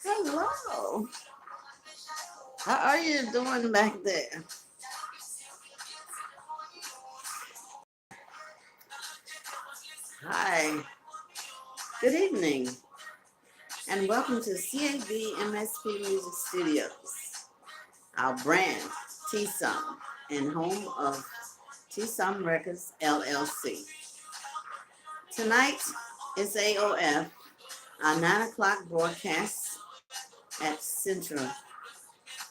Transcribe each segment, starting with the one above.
Hello. How are you doing back there? Hi. Good evening. And welcome to CAB MSP Music Studios, our brand, T-Som, and home of T-Som Records, LLC. Tonight is A.O.F, our 9 o'clock broadcast at Central,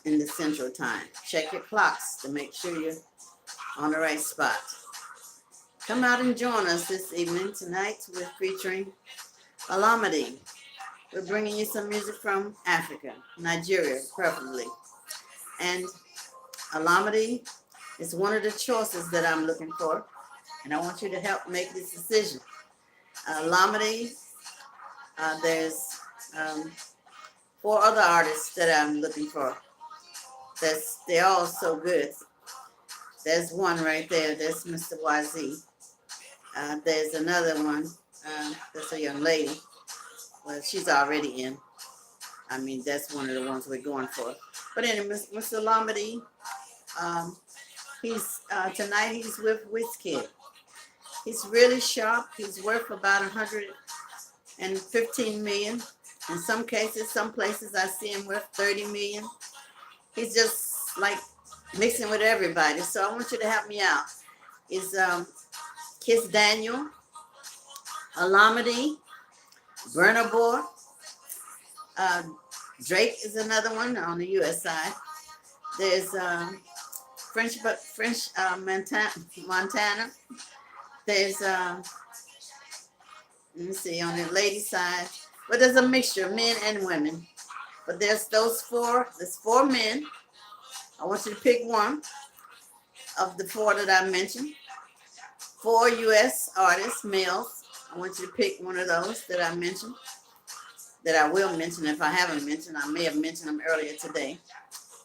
in the Central Time. Check your clocks to make sure you're on the right spot. Come out and join us this evening. Tonight we're featuring Alamedy. We're bringing you some music from Africa, Nigeria preferably. And Alamedy is one of the choices that I'm looking for. And I want you to help make this decision. Alamedy, there's four other artists that I'm looking for. They're all so good. There's one right there. There's Mr. YZ. There's another one. That's a young lady. Well, she's already in. I mean, that's one of the ones we're going for. But anyway, Mr. Alamedy, he's tonight he's with Wizkid. He's really sharp. He's worth about 115 million. In some cases, some places I see him worth 30 million. He's just like mixing with everybody. So I want you to help me out. Is Kiss Daniel, Alamedy, Burna Boy, Drake is another one on the U.S. side. There's French Montana. There's let me see on the lady side, but there's a mixture of men and women. But there's those four. There's four men. I want you to pick one of the four that I mentioned. Four U.S. artists, males. I want you to pick one of those that I mentioned, that I will mention if I haven't mentioned. I may have mentioned them earlier today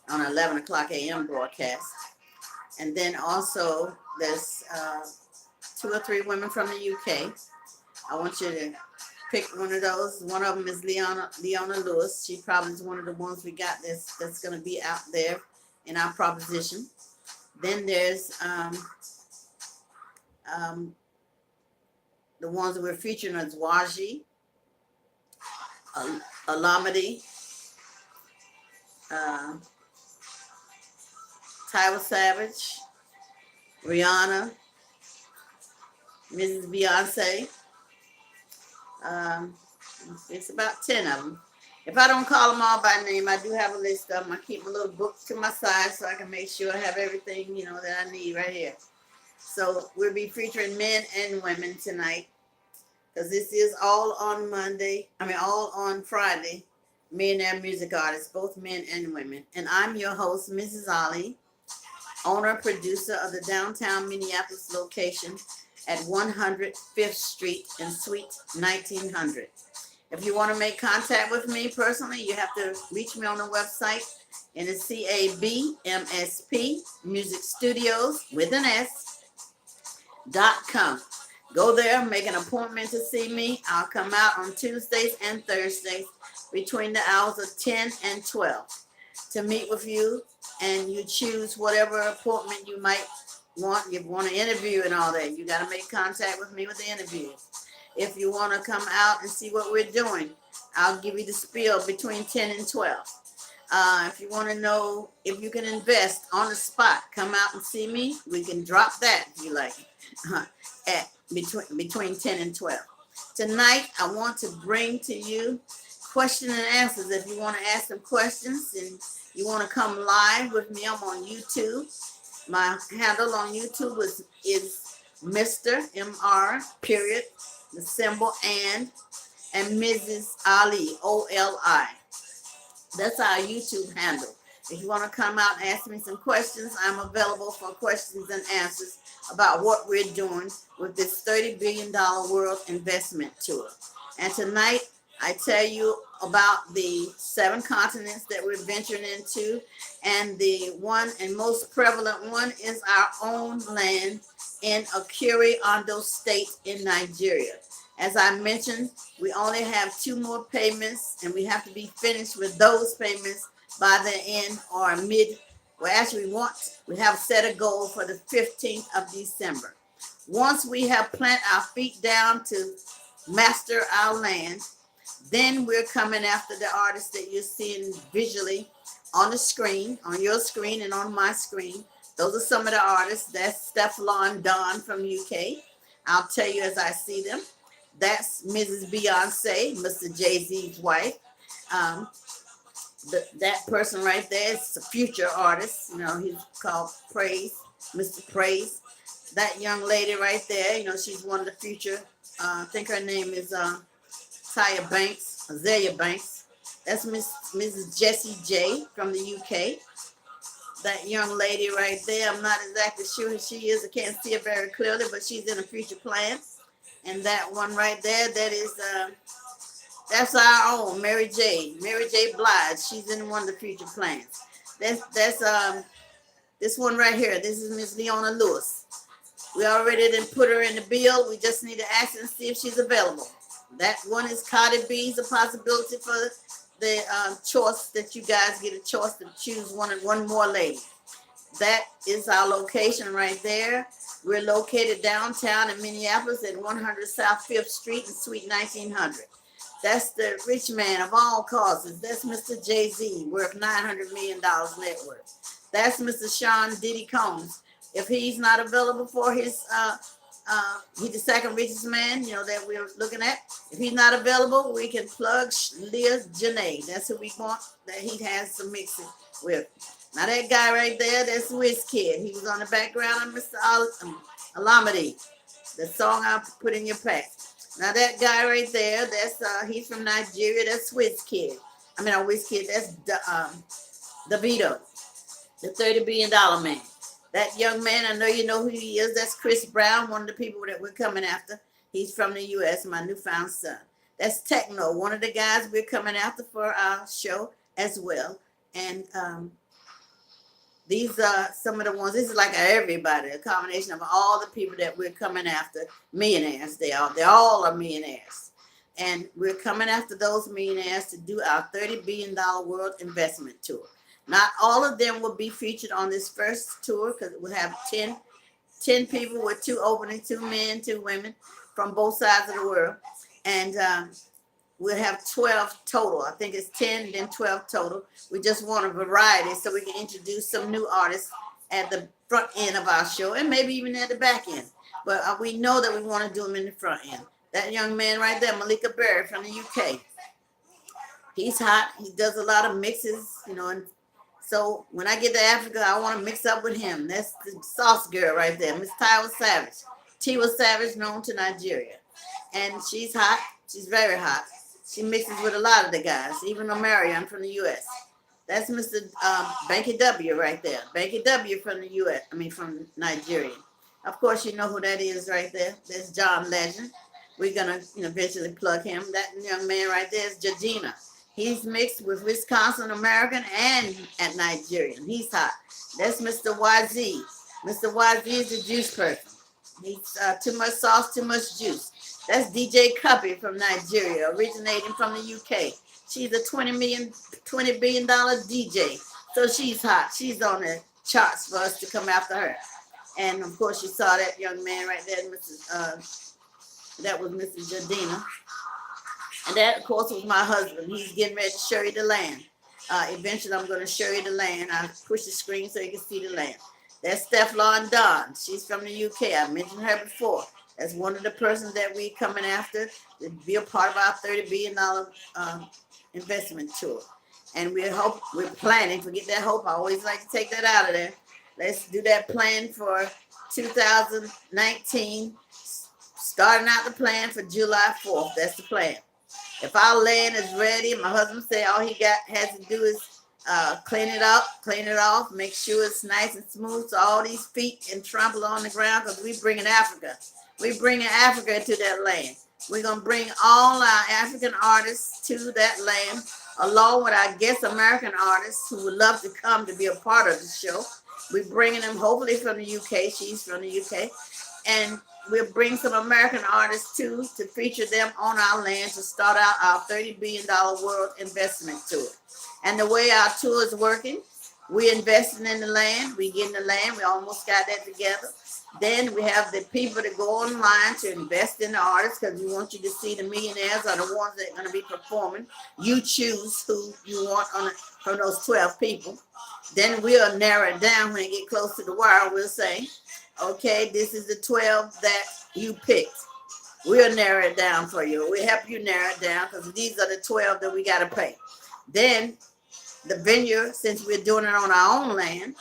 on 11 o'clock a.m. broadcast. And then also there's 2 or 3 women from the UK. I want you to pick one of those. One of them is Leona Lewis. She probably is one of the ones we got that's going to be out there in our proposition. Then there's the ones that we're featuring is Waji, Alamedy, Tyler Savage, Rihanna, Mrs. Beyonce. It's about 10 of them. If I don't call them all by name, I do have a list of them. I keep a little book to my side so I can make sure I have everything, that I need right here. So we'll be featuring men and women tonight, because this is all on all on Friday. Millionaire music artists, both men and women. And I'm your host, Mrs. Ali, owner, producer of the downtown Minneapolis location at 105th Street in Suite 1900. If you want to make contact with me personally, you have to reach me on the website, and it's CABMSP Music Studios with an S.com. Go there, make an appointment to see me. I'll come out on Tuesdays and Thursdays between the hours of 10 and 12 to meet with you, and you choose whatever appointment you might want. You want to interview and all that, you got to make contact with me with the interview. If you want to come out and see what we're doing, I'll give you the spiel between 10 and 12. If you want to know if you can invest on the spot, come out and see me. We can drop that if you like at between 10 and 12. Tonight, I want to bring to you question and answers. If you want to ask some questions and you want to come live with me, I'm on YouTube. My handle on YouTube is Mr. MR period, the symbol and Mrs. Ali, OLI. That's our YouTube handle. If you want to come out and ask me some questions, I'm available for questions and answers about what we're doing with this $30 billion world investment tour. And tonight, I tell you about the 7 continents that we're venturing into. And the one and most prevalent one is our own land in Akure Ondo State in Nigeria. As I mentioned, we only have 2 more payments, and we have to be finished with those payments by the end or mid. Well, actually, we have set a goal for the 15th of December. Once we have planted our feet down to master our land, then we're coming after the artists that you're seeing visually on the screen, on your screen and on my screen. Those are some of the artists. That's Stefflon Don from UK. I'll tell you as I see them. That's Mrs. Beyonce, Mr. Jay-Z's wife. Um, that person right there is a future artist. He's called Praise, Mr. Praise. That young lady right there, she's one of the future. I think her name is Taya Banks, Azalea Banks. That's Mrs. Jessie J from the UK. That young lady right there, I'm not exactly sure who she is. I can't see her very clearly, but she's in a future plan. And that one right there, that's our own Mary J. Blige. She's in one of the future plans. That's this one right here. This is Miss Leona Lewis. We already didn't put her in the bill. We just need to ask and see if she's available. That one is Cardi B's a possibility for the choice that you guys get a choice to choose one more lady. That is our location right there. We're located downtown in Minneapolis at 100 South 5th Street in Suite 1900. That's the rich man of all causes. That's Mr. Jay-Z, worth $900 million net worth. That's Mr. Sean Diddy Combs. If he's not available for his, he's the second richest man, that we're looking at. If he's not available, we can plug Leah Janae. That's who we want, that he has some mixing with. Now that guy right there, that's WizKid. He was on the background of Mr. Alamedy, the song I put in your pack. Now that guy right there, that's he's from Nigeria. That's WizKid. I mean, not WizKid. That's Davido, the $30 billion man. That young man, I know you know who he is. That's Chris Brown, one of the people that we're coming after. He's from the U.S., my newfound son. That's Techno, one of the guys we're coming after for our show as well. And these are some of the ones. This is like everybody, a combination of all the people that we're coming after. Millionaires, they all are millionaires. And we're coming after those millionaires to do our $30 billion world investment tour. Not all of them will be featured on this first tour because we'll have 10 people with 2 openings, 2 men, 2 women from both sides of the world. And we'll have 12 total. I think it's 10, then 12 total. We just want a variety so we can introduce some new artists at the front end of our show and maybe even at the back end. But we know that we want to do them in the front end. That young man right there, Malika Berry from the UK. He's hot. He does a lot of mixes, and so when I get to Africa, I want to mix up with him. That's the sauce girl right there, Miss Tiwa Savage. Tiwa Savage, known to Nigeria. And she's hot. She's very hot. She mixes with a lot of the guys, even Omarion from the U.S. That's Mr. Banky W right there. Banky W from the U.S., from Nigeria. Of course, you know who that is right there. That's John Legend. We're going to eventually plug him. That young man right there is Jadina. He's mixed with Wisconsin American and at Nigerian. He's hot. That's Mr. YZ. Mr. YZ is a juice person. He's too much sauce, too much juice. That's DJ Cuppy from Nigeria, originating from the UK. She's a $20 billion DJ. So she's hot. She's on the charts for us to come after her. And of course, you saw that young man right there, that was Mr. Jadina. And that, of course, was my husband. He's getting ready to show you the land. Eventually, I'm going to show you the land. I'll push the screen so you can see the land. That's Stefflon Don. She's from the UK. I mentioned her before. That's one of the persons that we're coming after to be a part of our $30 billion investment tour. And we're planning, forget that hope. I always like to take that out of there. Let's do that plan for 2019. Starting out the plan for July 4th. That's the plan. If our land is ready, my husband said all he has to do is clean it up, clean it off, make sure it's nice and smooth so all these feet can trample on the ground because we're bringing Africa. We're bringing Africa to that land. We're going to bring all our African artists to that land along with our guest American artists who would love to come to be a part of the show. We're bringing them hopefully from the UK. She's from the UK. And we'll bring some American artists too to feature them on our land to start out our $30 billion world investment tour. And the way our tour is working, we're investing in the land, we getting the land, we almost got that together. Then we have the people that go online to invest in the artists because we want you to see the millionaires are the ones that are going to be performing. You choose who you want from those 12 people. Then we'll narrow it down when it get close to the wire. We'll say, okay, this is the 12 that you picked. We'll narrow it down for you. We'll help you narrow it down because these are the 12 that we got to pay. Then the venue, since we're doing it on our own land,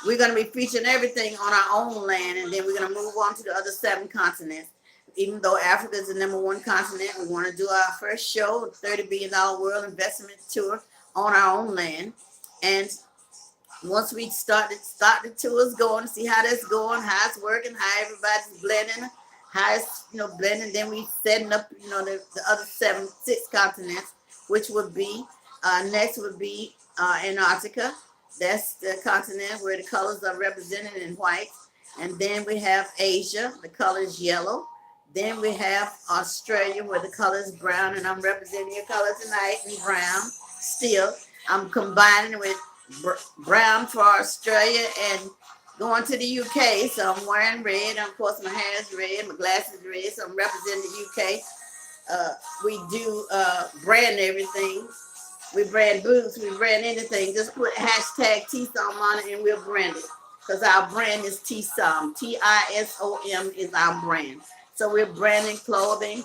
we're going to be featuring everything on our own land, and then we're going to move on to the other 7 continents. Even though Africa is the #1 continent, we want to do our first show, $30 billion world investment tour on our own land. And once we start the tours going, see how that's going, how it's working, how everybody's blending, how it's blending. Then we setting up the other 6 continents, which would be next would be Antarctica. That's the continent where the colors are represented in white. And then we have Asia, the color is yellow. Then we have Australia where the color is brown, and I'm representing your color tonight in brown. Still, I'm combining with brown for Australia and going to the UK. So I'm wearing red. Of course, my hair is red, my glasses are red. So I'm representing the UK. We do brand everything. We brand boots, we brand anything. Just put hashtag TSOM on it and we'll brand it. Because our brand is TSOM. TISOM is our brand. So we're branding clothing.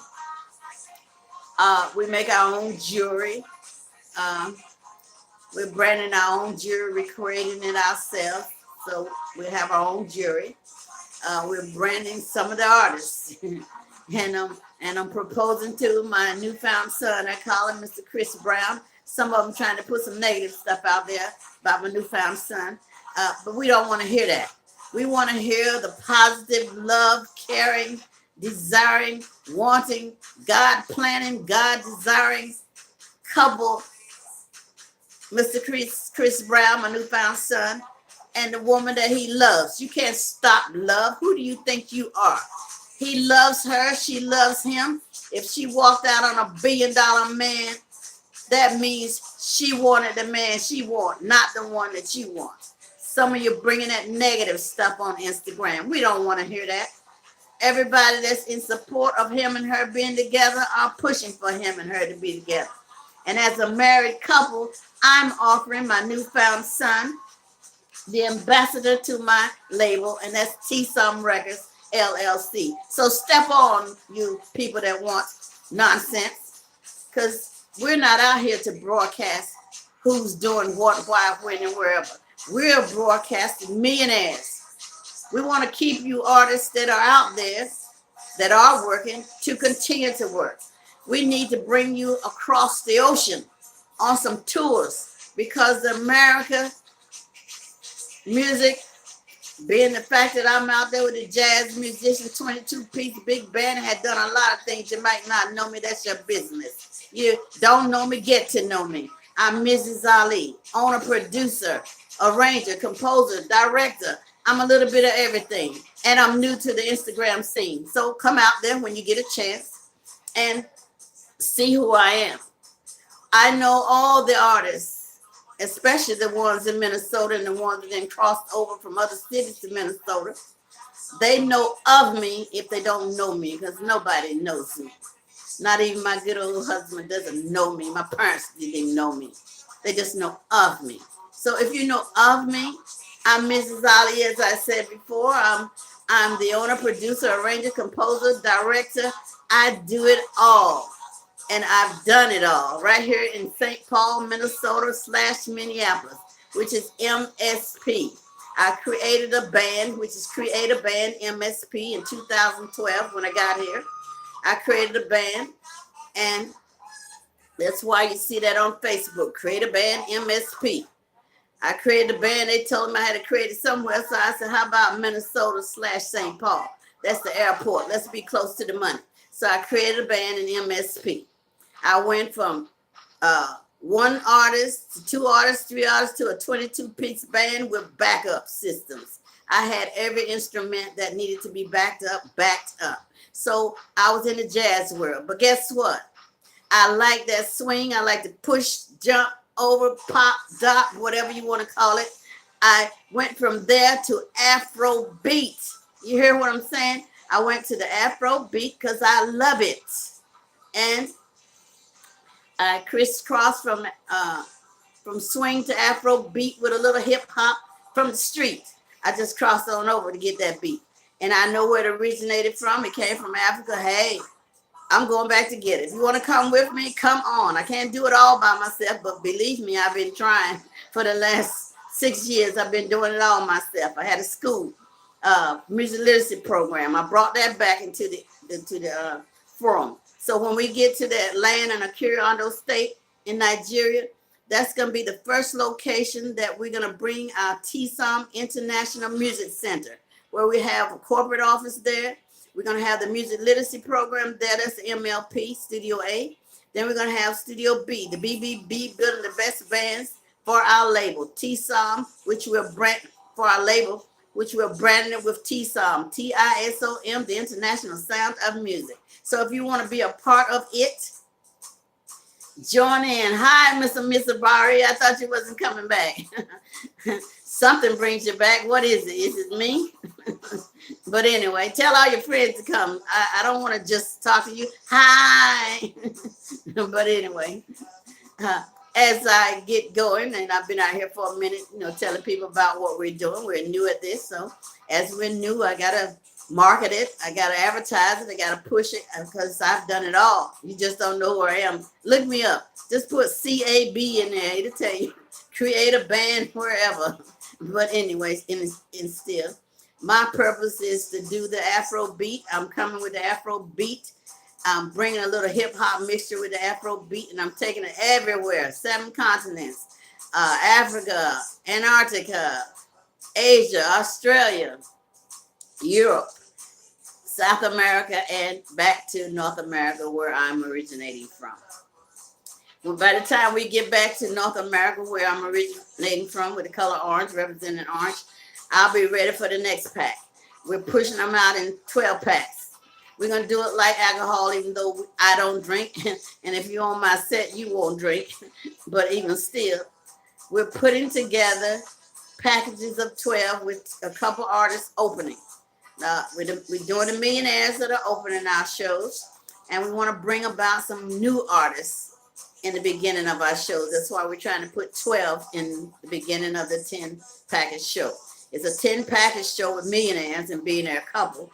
We make our own jewelry. We're branding our own jewelry, creating it ourselves. So we have our own jewelry. We're branding some of the artists. and I'm proposing to my newfound son. I call him Mr. Chris Brown. Some of them trying to put some negative stuff out there about my newfound son. But we don't want to hear that. We want to hear the positive, love, caring, desiring, wanting, God planning, God desiring couple, Mr. Chris Brown, my newfound son, and the woman that he loves. You can't stop love. Who do you think you are? He loves her. She loves him. If she walked out on $1 billion man, that means she wanted the man she want, not the one that you want. Some of you bringing that negative stuff on Instagram. We don't want to hear that. Everybody that's in support of him and her being together are pushing for him and her to be together. And as a married couple, I'm offering my newfound son, the ambassador to my label, and that's TSOM Records, LLC. So step on, you people that want nonsense, because we're not out here to broadcast who's doing what, why, when, and wherever. We're broadcasting millionaires. We want to keep you artists that are out there, that are working, to continue to work. We need to bring you across the ocean on some tours, because the America music, being the fact that I'm out there with a jazz musician, 22-piece big band, had done a lot of things. You might not know me. That's your business. You don't know me, get to know me. I'm Mrs. Ali, owner, producer, arranger, composer, director. I'm a little bit of everything. And I'm new to the Instagram scene. So come out there when you get a chance and see who I am. I know all the artists, especially the ones in Minnesota and the ones that then crossed over from other cities to Minnesota. They know of me if they don't know me, because nobody knows me. Not even my good old husband doesn't know me. My parents didn't know me. They just know of me. So if you know of me, I'm Mrs. Ali, as I said before. I'm the owner, producer, arranger, composer, director. I do it all. And I've done it all right here in St. Paul, Minnesota / Minneapolis, which is MSP. I created a band, which is Create a Band MSP, in 2012 when I got here. I created a band, and that's why you see that on Facebook, Create a Band MSP. I created a band. They told me I had to create it somewhere, so I said, how about Minnesota / St. Paul? That's the airport. Let's be close to the money. So I created a band in MSP. I went from one artist to 2 artists, 3 artists, to a 22-piece band with backup systems. I had every instrument that needed to be backed up. So I was in the jazz world. But guess what? I like that swing. I like to push, jump, over, pop, dot, whatever you want to call it. I went from there to Afro beat. You hear what I'm saying? I went to the Afro beat because I love it. And I crisscrossed from swing to Afro beat with a little hip hop from the street. I just crossed on over to get that beat. And I know where it originated from. It came from Africa. Hey, I'm going back to get it. If you want to come with me, come on. I can't do it all by myself, but believe me, I've been trying for the last 6 years. I've been doing it all myself. I had a school music literacy program. I brought that back into the forum. So when we get to that land in Akure State in Nigeria, that's going to be the first location that we're going to bring our TSOM International Music Center, where we have a corporate office there. We're going to have the music literacy program there. That's the MLP, Studio A. Then we're going to have Studio B, the BBB, building the best bands for our label, TSOM, which we're brand for our label, which we're branding it with TSOM, TISOM, the International Sound of Music. So if you want to be a part of it, join in. Hi, Mr. Misabari. I thought you wasn't coming back. Something brings you back. What is it? Is it me? But anyway, tell all your friends to come. I don't want to just talk to you. Hi. But anyway, as I get going, and I've been out here for a minute, telling people about what we're doing. We're new at this. So as we're new, I got to market it. I got to advertise it. I got to push it because I've done it all. You just don't know where I am. Look me up. Just put CAB in there. It'll tell you. Create a band wherever. But anyways, in still, my purpose is to do the Afro beat. I'm coming with the Afro beat. I'm bringing a little hip hop mixture with the Afro beat, and I'm taking it everywhere. 7 continents, Africa, Antarctica, Asia, Australia, Europe, South America, and back to North America, where I'm originating from. Well, by the time we get back to North America, where I'm originating from, with the color orange, representing orange, I'll be ready for the next pack. We're pushing them out in 12 packs. We're going to do it like alcohol, even though I don't drink. And if you're on my set, you won't drink. But even still, we're putting together packages of 12 with a couple artists opening. We're doing the millionaires that are opening our shows. And we want to bring about some new artists in the beginning of our shows. That's why we're trying to put 12 in the beginning of the 10 package show. It's a 10 package show with millionaires and billionaire couple.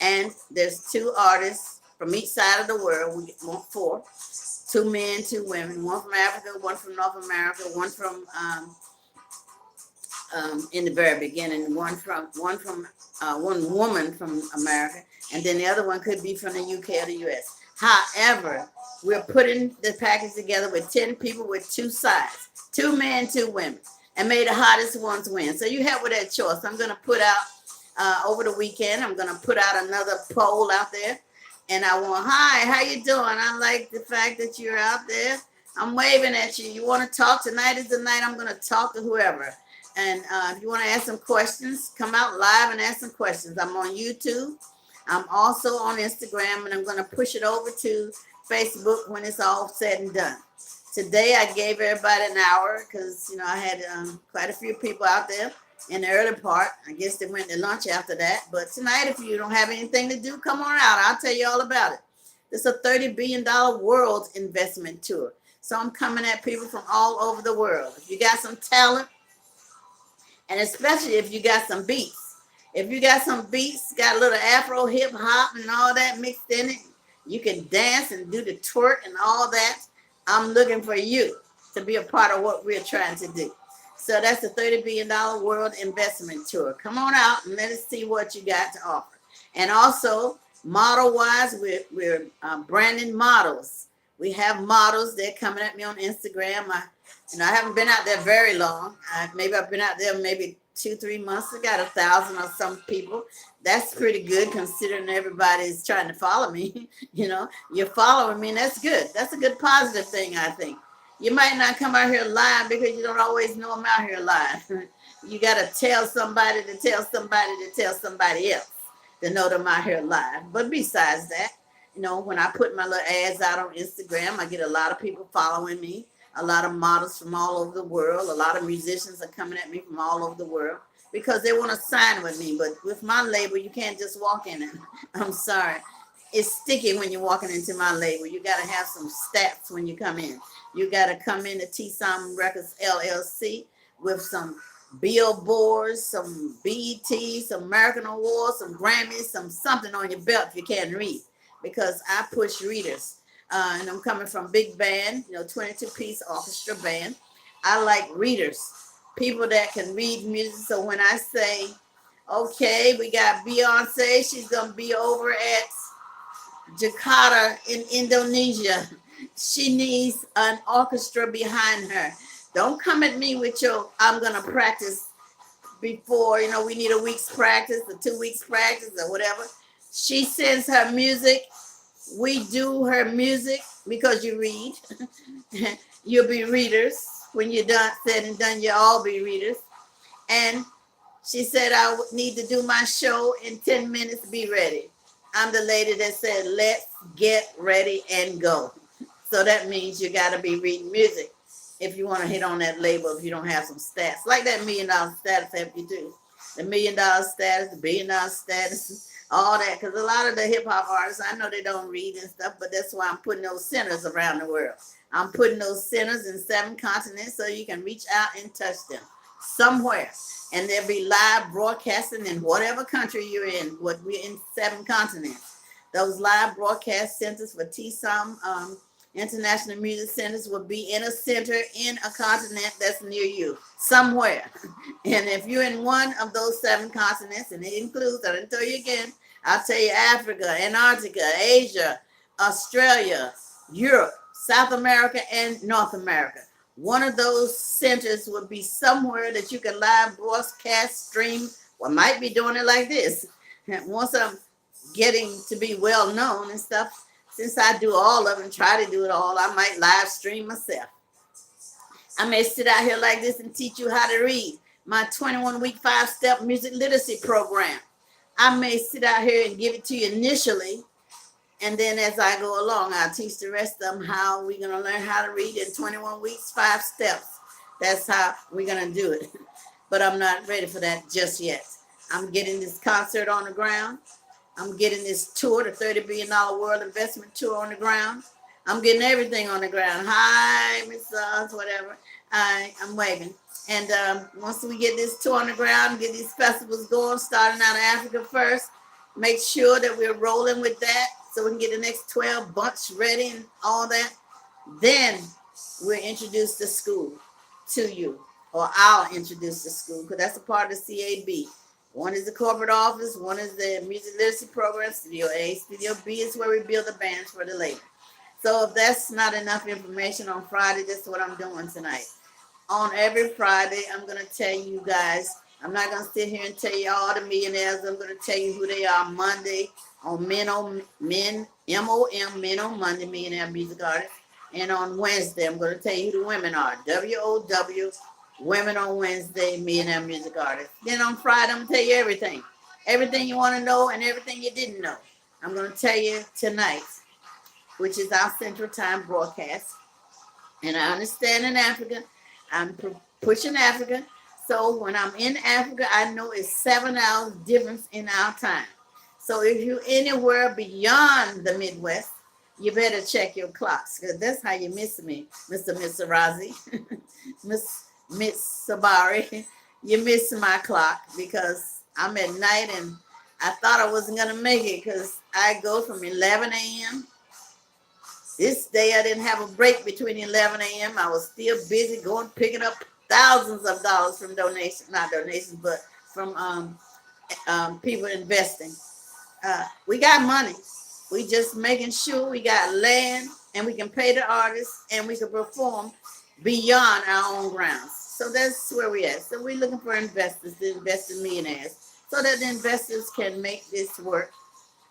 And there's 2 artists from each side of the world. We want 4. 2 men, 2 women. 1 from Africa, 1 from North America, 1 from in the very beginning, one woman from America, and then the other one could be from the UK or the US. However, we're putting the package together with 10 people with 2 sides, 2 men, 2 women, and may the hottest ones win. So you have with that choice. I'm going to put out over the weekend, I'm going to put out another poll out there. And I want, hi, how you doing? I like the fact that you're out there. I'm waving at you. You want to talk? Tonight is the night I'm going to talk to whoever. And if you want to ask some questions, come out live and ask some questions. I'm on YouTube. I'm also on Instagram, and I'm going to push it over to Facebook when it's all said and done. Today, I gave everybody an hour because, I had quite a few people out there in the early part. I guess they went to lunch after that. But tonight, if you don't have anything to do, come on out. I'll tell you all about it. It's a $30 billion world investment tour. So I'm coming at people from all over the world. If you got some talent, and especially if you got some beats. If you got some beats, got a little Afro hip hop and all that mixed in it, you can dance and do the twerk and all that. I'm looking for you to be a part of what we're trying to do. So that's a $30 billion world investment tour. Come on out and let us see what you got to offer. And also, model-wise, we're branding models. We have models. They're coming at me on Instagram. I haven't been out there very long. Maybe I've been out there maybe 2-3 months. I got 1,000 or some people. That's pretty good considering everybody's trying to follow me. You're following me, and that's good. That's a good positive thing, I think. You might not come out here live because you don't always know I'm out here live. You got to tell somebody to tell somebody to tell somebody else to know them out here live. But besides that, when I put my little ads out on Instagram, I get a lot of people following me, a lot of models from all over the world, a lot of musicians are coming at me from all over the world because they want to sign with me. But with my label, you can't just walk in it. I'm sorry. It's sticky when you're walking into my label. You got to have some stats when you come in. You got to come into T-Som Records LLC with some billboards, some BET, some American Awards, some Grammys, something on your belt if you can't read. Because I push readers. And I'm coming from big band, 22-piece orchestra band. I like readers, people that can read music. So when I say, okay, we got Beyonce, she's going to be over at Jakarta in Indonesia. She needs an orchestra behind her. Don't come at me with your, I'm going to practice before, we need a week's practice or 2 weeks practice or whatever. She sends her music. We do her music because you read. You'll be readers. When you're done, said and done, you'll all be readers. And she said, I need to do my show in 10 minutes, be ready. I'm the lady that said, let's get ready and go. So that means you got to be reading music if you want to hit on that label, if you don't have some stats. Like that $1 million status if you do. The $1 million status, the $1 billion status, all that. Because a lot of the hip hop artists, I know they don't read and stuff, but that's why I'm putting those centers around the world. I'm putting those centers in 7 continents so you can reach out and touch them somewhere. And there'll be live broadcasting in whatever country you're in. What we're in 7 continents. Those live broadcast centers for T-Som International Music Centers will be in a center in a continent that's near you, somewhere. And if you're in one of those 7 continents, and it includes, I didn't tell you again, I'll tell you Africa, Antarctica, Asia, Australia, Europe, South America, and North America. One of those centers would be somewhere that you can live broadcast, stream, or might be doing it like this. Once I'm getting to be well known and stuff, since I do all of them, try to do it all, I might live stream myself. I may sit out here like this and teach you how to read my 21-week 5-step music literacy program. I may sit out here and give it to you initially, and then as I go along, I'll teach the rest of them how we're going to learn how to read in 21 weeks, 5 steps. That's how we're going to do it. But I'm not ready for that just yet. I'm getting this concert on the ground. I'm getting this tour, the $30 billion world investment tour on the ground. I'm getting everything on the ground. Hi, Miss whatever. I'm waving. And once we get this tour on the ground, get these festivals going, starting out of Africa first, make sure that we're rolling with that so we can get the next 12 bunch ready and all that. Then we'll introduce the school to you, or I'll introduce the school, because that's a part of the CAB. One is the corporate office, one is the music literacy program, Studio A. Studio B is where we build the bands for the label. So if that's not enough information on Friday, that's what I'm doing tonight. On every Friday, I'm going to tell you guys, I'm not going to sit here and tell you all the millionaires. I'm going to tell you who they are Monday on Men, M-O-M, Men on Monday, Millionaire Music Artists. And on Wednesday, I'm going to tell you who the women are, W-O-W, Women on Wednesday, Millionaire Music Artists. Then on Friday, I'm going to tell you everything. Everything you want to know and everything you didn't know. I'm going to tell you tonight, which is our Central Time broadcast. And I understand in Africa, I'm pushing Africa. So when I'm in Africa, I know it's 7 hours difference in our time. So if you're anywhere beyond the Midwest, you better check your clocks, because that's how you miss me, Mr. Mizrazi, Miss Sabari. You miss my clock because I'm at night, and I thought I wasn't going to make it because I go from 11 a.m. This day I didn't have a break between 11 a.m. I was still busy going, picking up thousands of dollars from donations, not donations, but from people investing. We got money. We just making sure we got land and we can pay the artists and we can perform beyond our own grounds. So that's where we at. So we're looking for investors to invest in millionaires so that the investors can make this work.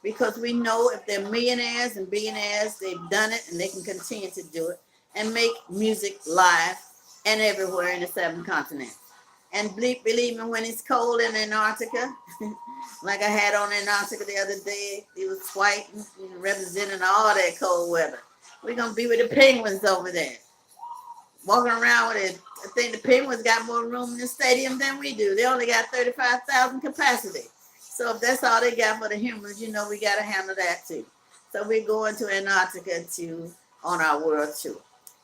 Because we know if they're millionaires and billionaires, they've done it and they can continue to do it. and make music live and everywhere in the 7 continents. And believe me, when it's cold in Antarctica, like I had on Antarctica the other day, it was white, representing all that cold weather. We're going to be with the penguins over there, walking around with it. I think the Penguins got more room in the stadium than we do. They only got 35,000 capacity. So if that's all they got for the humans, we got to handle that too. So we're going to Antarctica to on our world tour.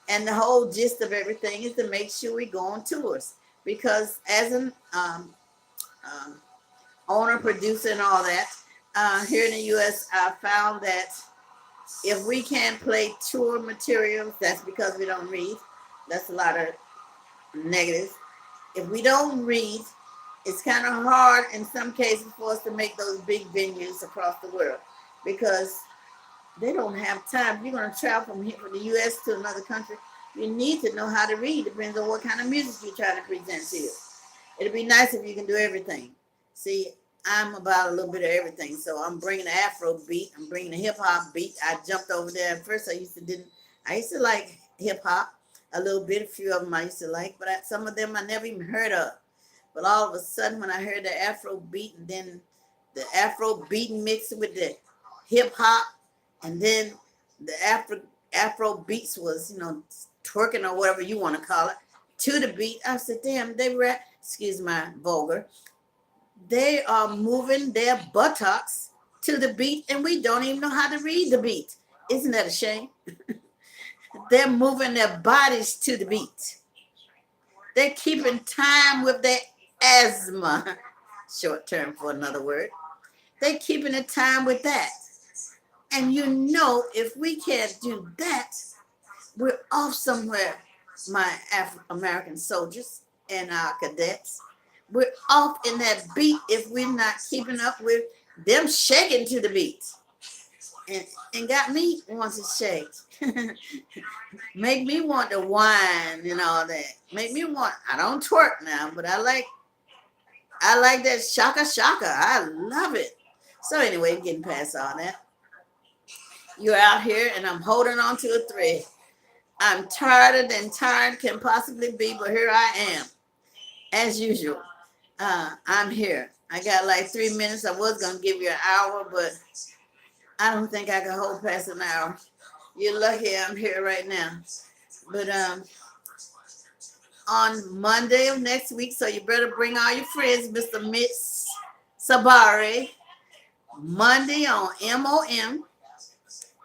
And the whole gist of everything is to make sure we go on tours. Because as an um, owner, producer, and all that, here in the U.S., I found that if we can't play tour materials, that's because we don't read. That's a lot of negative. If we don't read, it's kind of hard in some cases for us to make those big venues across the world because they don't have time. If you're going to travel from here, from the U.S. to another country, you need to know how to read. Depends on what kind of music you're trying to present to you. It'd be nice if you can do everything. See, I'm about a little bit of everything. So I'm bringing the Afro beat. I'm bringing the hip hop beat. I jumped over there. At first, I used to like hip hop a little bit. A few of them I used to like, but some of them I never even heard of. But all of a sudden, when I heard the Afro beat, and then the Afro beat mixed with the hip hop, and then the Afro beats was, twerking or whatever you want to call it, to the beat. I said, damn, excuse my vulgar, they are moving their buttocks to the beat, and we don't even know how to read the beat. Isn't that a shame? They're moving their bodies to the beat. They're keeping time with their asthma, short term for another word. They're keeping the time with that. And if we can't do that, we're off somewhere, my American soldiers and our cadets. We're off in that beat if we're not keeping up with them shaking to the beat. And got me wanting to shake. Make me want to whine and all that. I don't twerk now, but I like that shaka shaka. I love it. So anyway, getting past all that. You're out here and I'm holding on to a thread. I'm tired than tired can possibly be, but here I am. As usual. I'm here. I got like 3 minutes. I was going to give you an hour, but I don't think I can hold past an hour. You're lucky I'm here right now. But on Monday of next week, so you better bring all your friends, Mr. Miss Sabari. Monday on MOM.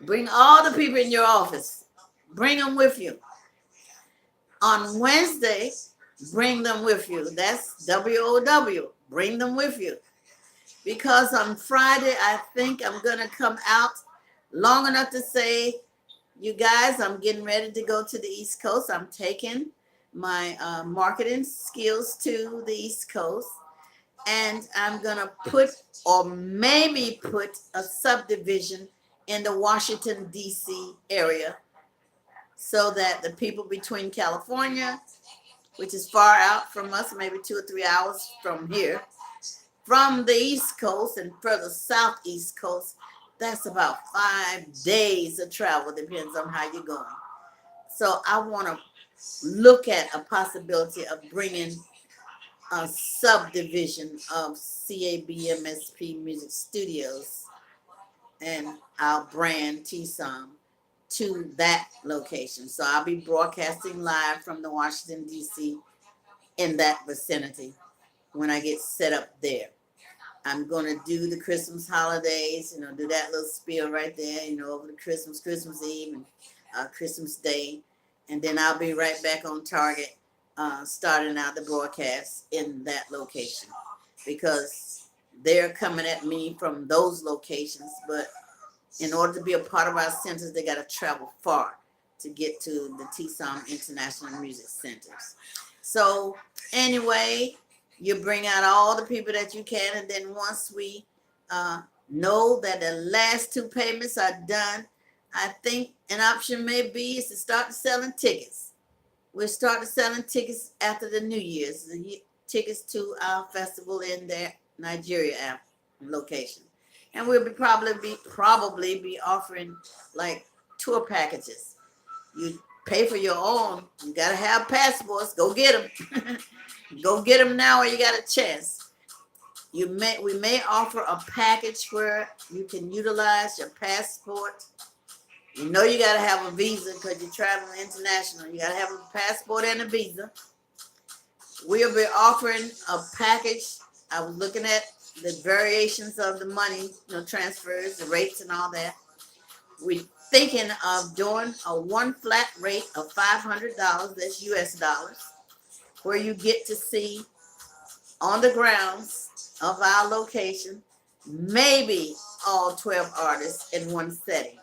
Bring all the people in your office. Bring them with you. On Wednesday, bring them with you. That's WOW. Bring them with you. Because on Friday, I think I'm going to come out long enough to say, you guys, I'm getting ready to go to the East Coast. I'm taking my marketing skills to the East Coast. And I'm going to put or maybe put a subdivision in the Washington, D.C. area so that the people between California, which is far out from us, maybe 2 or 3 hours from here, from the East Coast and further southeast coast, that's about 5 days of travel, depends on how you're going. So I want to look at a possibility of bringing a subdivision of CABMSP Music Studios and our brand TSOM to that location. So I'll be broadcasting live from the Washington, D.C. in that vicinity when I get set up there. I'm going to do the Christmas holidays, do that little spiel right there, over the Christmas Eve and Christmas Day. And then I'll be right back on target, starting out the broadcast in that location because they're coming at me from those locations. But in order to be a part of our centers, they got to travel far to get to the TSOM International Music Centers. So anyway, you bring out all the people that you can, and then once we know that the last 2 payments are done, I think an option may be is to start selling tickets. We'll start selling tickets after the New Year's, the tickets to our festival in the Nigeria location. And we'll probably be offering like tour packages. You pay for your own. You got to have passports. Go get them. Go get them now while you got a chance. We may offer a package where you can utilize your passport. You know you got to have a visa because you're traveling international. You got to have a passport and a visa. We'll be offering a package. I was looking at the variations of the money, transfers, the rates and all that. We're thinking of doing a one flat rate of $500, that's US dollars, where you get to see on the grounds of our location, maybe all 12 artists in one setting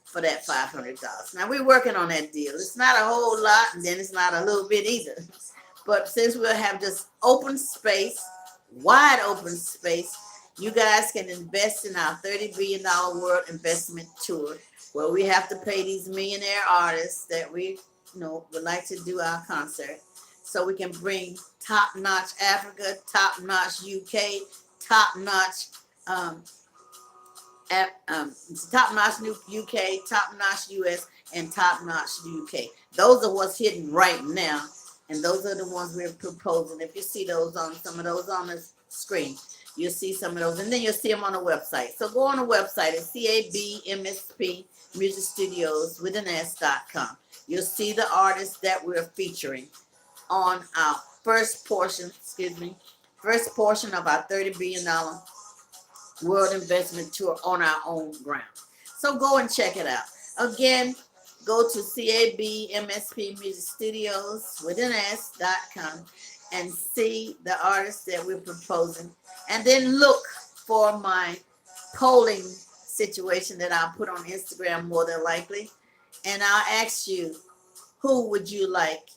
for that $500. Now we're working on that deal. It's not a whole lot, and then it's not a little bit either. But since we'll have just open space, wide open space, you guys can invest in our $30 billion World Investment Tour, where we have to pay these millionaire artists that we would like to do our concert, so we can bring top-notch Africa, top-notch UK, top-notch top-notch UK, top-notch US, and top-notch UK. Those are what's hidden right now, and those are the ones we're proposing. If you see those on some of those on the screen, you'll see some of those, and then you'll see them on the website. So go on the website at CABMSP Music Studios with an S.com. You'll see the artists that we're featuring on our first portion of our $30 billion World Investment Tour on our own ground. So go and check it out. Again, go to CABMSP Music Studios with an S.com and see the artists that we're proposing. And then look for my polling situation that I'll put on Instagram more than likely. And I'll ask you, who would you like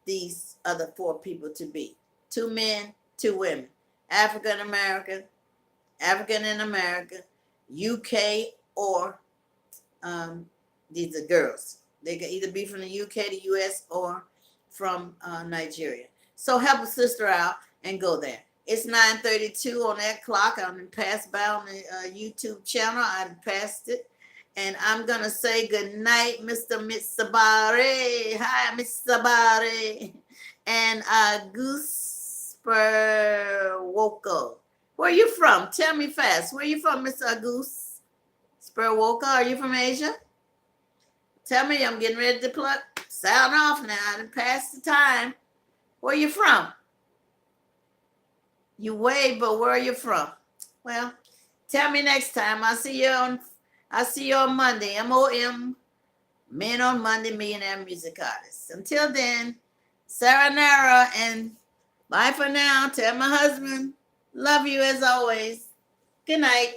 these other 4 people to be? 2 men, 2 women. African American, UK, or these are girls. They can either be from the UK, the US, or from Nigeria. So help a sister out and go there. It's 9:32 on that clock. I'm passed by on the YouTube channel. I passed it. And I'm going to say good night, Mr. Mitsabare. Hi, Mr. Sabare. And Goose Spurwoko. Where are you from? Tell me fast. Where are you from, Mr. Goose Spurwoka? Are you from Asia? Tell me, I'm getting ready to sound off now. I done passed the time. Where are you from? You wave, but where are you from? Well, tell me next time. I'll see you on Monday. MOM, Men on Monday, Millionaire Music Artists. Until then, sayonara and bye for now. Tell my husband, love you as always. Good night.